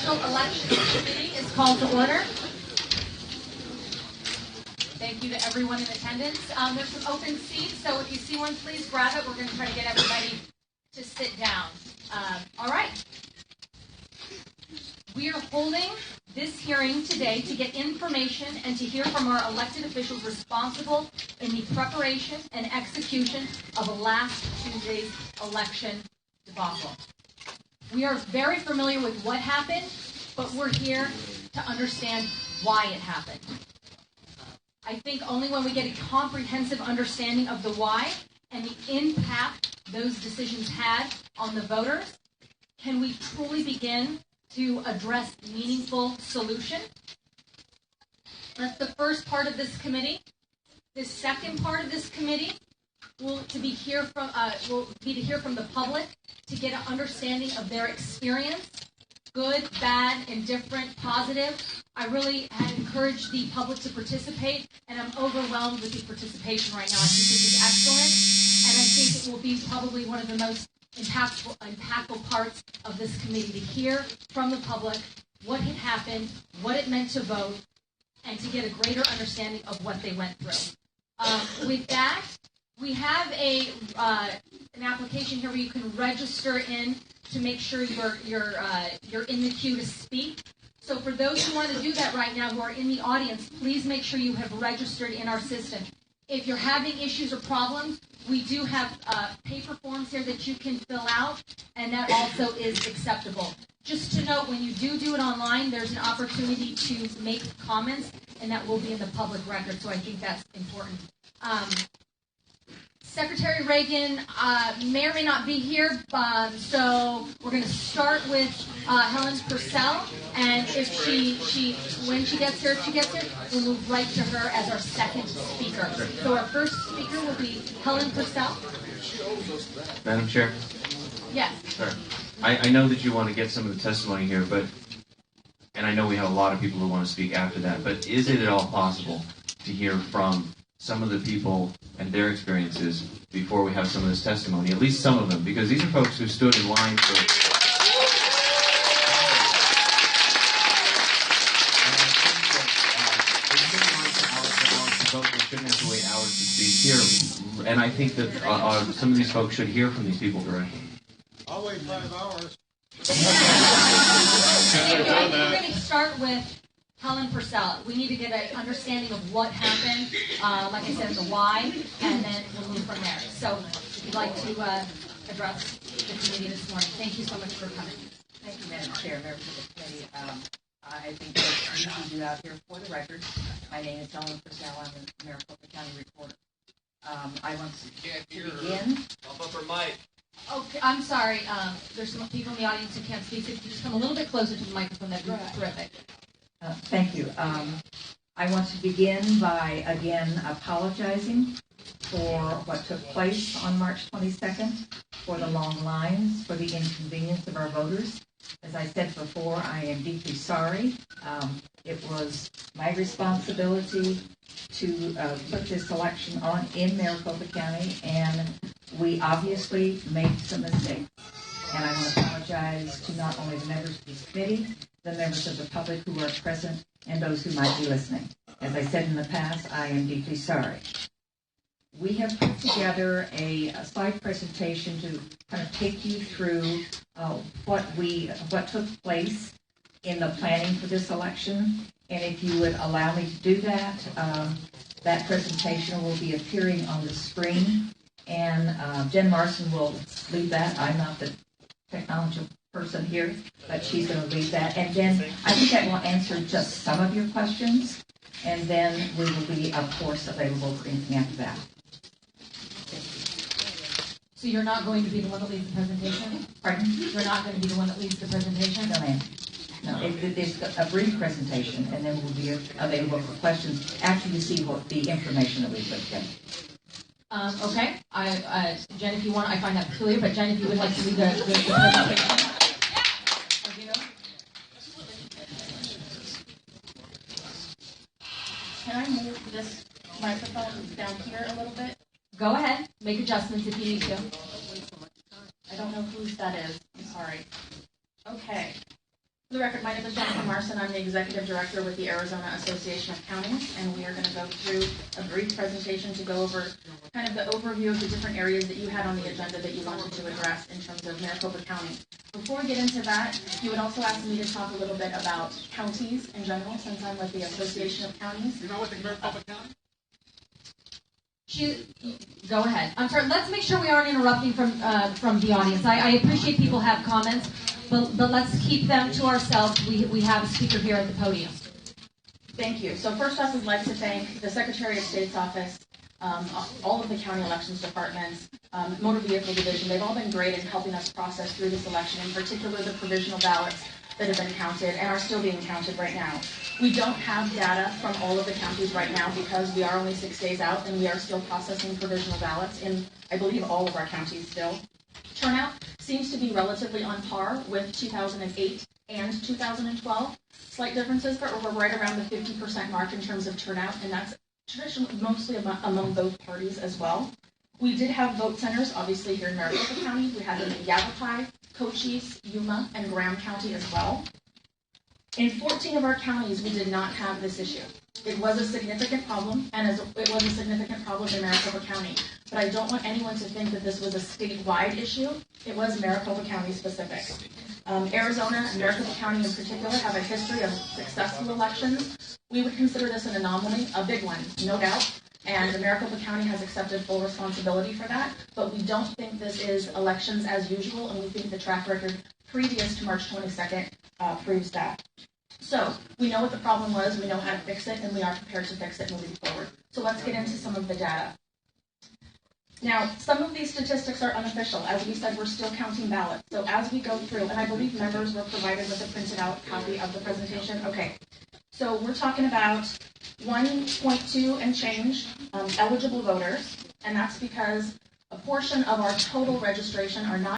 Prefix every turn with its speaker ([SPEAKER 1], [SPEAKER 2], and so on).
[SPEAKER 1] Special Elections Committee is called to order. Thank you to everyone in attendance. There's some open seats, so if you see one, please grab it. We're going to try to get everybody to sit down. All right. We are holding this hearing today to get information and to hear from our elected officials responsible in the preparation and execution of last Tuesday's election debacle. We are very familiar with what happened, but we're here to understand why it happened. I think only when we get a comprehensive understanding of the why and the impact those decisions had on the voters can we truly begin to address meaningful solution. That's the first part of this committee. The second part of this committee will be to hear from the public to get an understanding of their experience, good, bad, indifferent, positive. I really had encouraged the public to participate, and I'm overwhelmed with the participation right now. I think this is excellent, and I think it will be probably one of the most impactful parts of this committee to hear from the public what had happened, what it meant to vote, and to get a greater understanding of what they went through. With that, we have an application here where you can register in to make sure you're in the queue to speak. So for those who want to do that right now, who are in the audience, please make sure you have registered in our system. If you're having issues or problems, we do have paper forms here that you can fill out, and that also is acceptable. Just to note, when you do it online, there's an opportunity to make comments, and that will be in the public record, so I think that's important. Secretary Reagan may or may not be here, so we're going to start with Helen Purcell, and if when she gets here, we'll move right to her as our second speaker. So our first speaker will be Helen Purcell.
[SPEAKER 2] Madam Chair?
[SPEAKER 1] Yes.
[SPEAKER 2] Sorry. I know that you want to get some of the testimony here, and I know we have a lot of people who want to speak after that, but is it at all possible to hear from some of the people and their experiences before we have some of this testimony, at least some of them, because these are folks who stood in line for... They shouldn't have to wait hours to speak here, and I think that some of these folks should hear from these people directly.
[SPEAKER 3] I'll wait 5 hours.
[SPEAKER 1] We're going to start with Helen Purcell. We need to get an understanding of what happened, like I said, the why, and then we'll move from there. So if you'd like to address the committee this morning. Thank you so much for coming.
[SPEAKER 4] Thank you, Madam Chair, members of the committee. I think that's easy to do out here for the record. My name is Helen Purcell. I'm the Maricopa County reporter. I want to begin.
[SPEAKER 5] Up her mic.
[SPEAKER 1] Okay, I'm sorry. There's some people in the audience who can't speak. If you just come a little bit closer to the microphone, that'd be terrific.
[SPEAKER 4] Thank you. I want to begin by, again, apologizing for what took place on March 22nd, for the long lines, for the inconvenience of our voters. As I said before, I am deeply sorry. It was my responsibility to put this election on in Maricopa County, and we obviously made some mistakes. And I want to apologize to not only the members of this committee, the members of the public who are present, and those who might be listening. As I said in the past, I am deeply sorry. We have put together a slide presentation to kind of take you through what took place in the planning for this election. And if you would allow me to do that, that presentation will be appearing on the screen. And Jen Marson will lead that. I'm not the technology person here, but she's going to lead that. And then I think that will answer just some of your questions. And then we will be, of course, available for anything after that.
[SPEAKER 1] So you're not going to be the one that leads the presentation?
[SPEAKER 4] Pardon?
[SPEAKER 1] You're not going to be the one that leads the presentation?
[SPEAKER 4] No, ma'am. No, it's a brief presentation, and then we'll be available for questions after you see what the information that we put together.
[SPEAKER 1] Okay. Jen, if you want, I find that peculiar, but Jen, if you would like to lead the presentation.
[SPEAKER 6] Can I move this microphone down here a little bit?
[SPEAKER 1] Go ahead. Make adjustments if you need to.
[SPEAKER 6] I don't know whose that is. I'm sorry. Okay. For the record, my name is Jennifer Marson. I'm the Executive Director with the Arizona Association of Counties, and we are going to go through a brief presentation to go over kind of the overview of the different areas that you had on the agenda that you wanted to address in terms of Maricopa County. Before we get into that, you would also ask me to talk a little bit about counties in general, since I'm with the Association of Counties.
[SPEAKER 3] You know what the Maricopa County?
[SPEAKER 1] Go ahead. I'm sorry. Let's make sure we aren't interrupting from the audience. I appreciate people have comments, but let's keep them to ourselves. We have a speaker here at the podium.
[SPEAKER 6] Thank you. So first off, I'd like to thank the Secretary of State's office, all of the county elections departments, motor vehicle division. They've all been great in helping us process through this election, in particular the provisional ballots that have been counted and are still being counted right now. We don't have data from all of the counties right now because we are only 6 days out and we are still processing provisional ballots in, I believe, all of our counties still. Turnout seems to be relatively on par with 2008 and 2012. Slight differences, but we're right around the 50% mark in terms of turnout, and that's traditionally mostly among both parties as well. We did have vote centers, obviously, here in Maricopa County. We had them in Yavapai, Cochise, Yuma, and Graham County as well. In 14 of our counties, we did not have this issue. It was a significant problem, and it was a significant problem in Maricopa County. But I don't want anyone to think that this was a statewide issue. It was Maricopa County specific. Arizona and Maricopa County in particular have a history of successful elections. We would consider this an anomaly, a big one, no doubt. And Maricopa County has accepted full responsibility for that. But we don't think this is elections as usual, and we think the track record previous to March 22nd proves that. So we know what the problem was, we know how to fix it, and we are prepared to fix it moving forward. So let's get into some of the data. Now, some of these statistics are unofficial. As we said, we're still counting ballots. So as we go through, and I believe members were provided with a printed out copy of the presentation. Okay, so we're talking about 1.2 and change eligible voters, and that's because a portion of our total registration are not